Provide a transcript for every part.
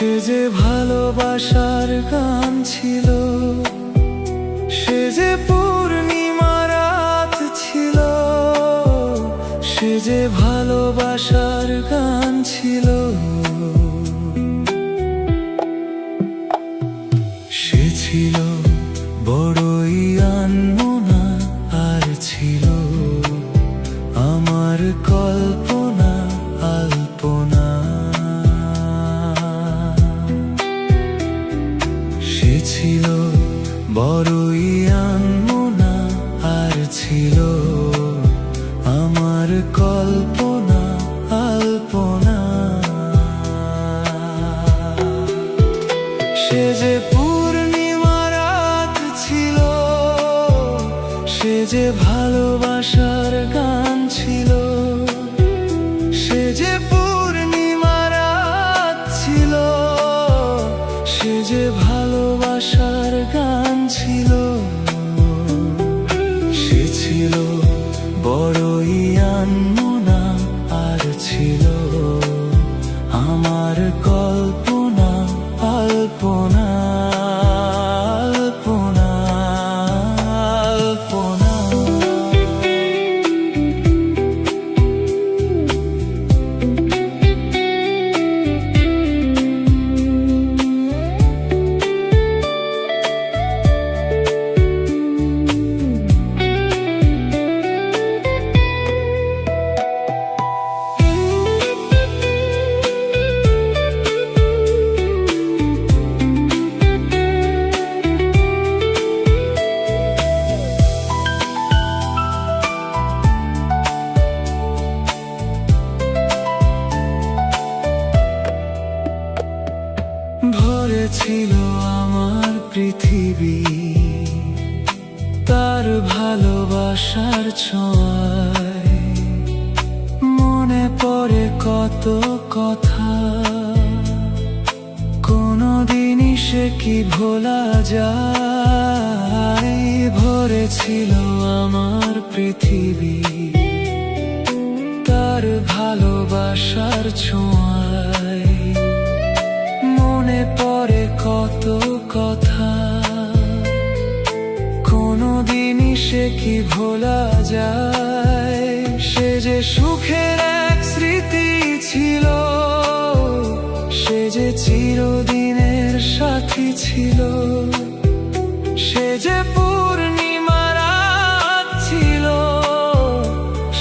সে যে ভালোবাসার গান ছিল, সে যে পূর্ণিমা রাত ছিল, সে যে ভালোবাসার গান ছিল। সে ছিল বড়ই আনমনা, আর ছিল আমার কল্পনা আলপনা। সে ছিল বড়ই আনমনা, আর ছিল আমার কল্পনা আলপনা। সে যে পূর্ণিমা রাত ছিল, সে যে ভালোবাসার গান ছিল। সে যে পূর্ণিমা রাত ছিল, সে যে ভালোবাসার গান ছিল। সে ছিল বড়ই আনমনা, আর ছিল আমার কল্পনা আলপনা আলপনা আলপনা। ভরে ছিল আমার পৃথিবী তার ভালোবাসার ছোঁয়ায়। মনে পড়ে কত কথা, কোনদিনই সে কি ভোলা যায়। ভরে ছিল আমার পৃথিবী তার ভালোবাসার ছোঁয়ায়। মনে পড়ে কত কথা, কোনদিনই সে কি ভোলা যায়। সে যে সুখের এক স্মৃতি ছিল, সে যে চিরদিনের সাথী ছিল। সে যে পূর্ণিমা রাত ছিল,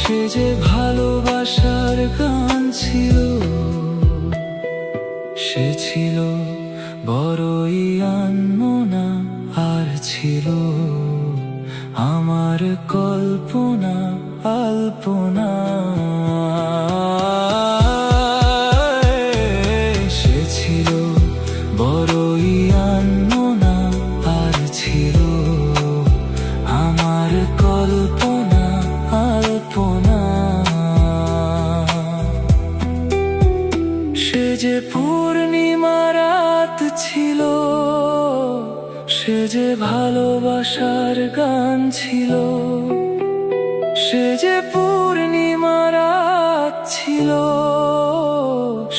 সে যে ভালোবাসার গান ছিল। সে ছিল বড়ই আনমনা, আর ছিল আমার কল্পনা আলপনা। সে ছিল বড়ই আনমনা, আর ছিল আমার কল্পনা আলপনা। সে যে পূর্ণিমা রাত ছিল, সে যে ভালোবাসার গান ছিল। সে যে পূর্ণিমা রাত ছিল,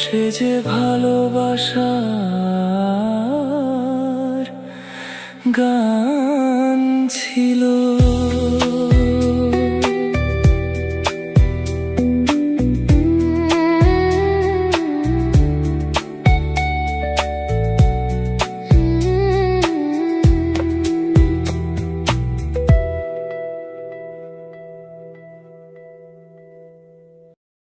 সে যে ভালোবাসার গান ছিল।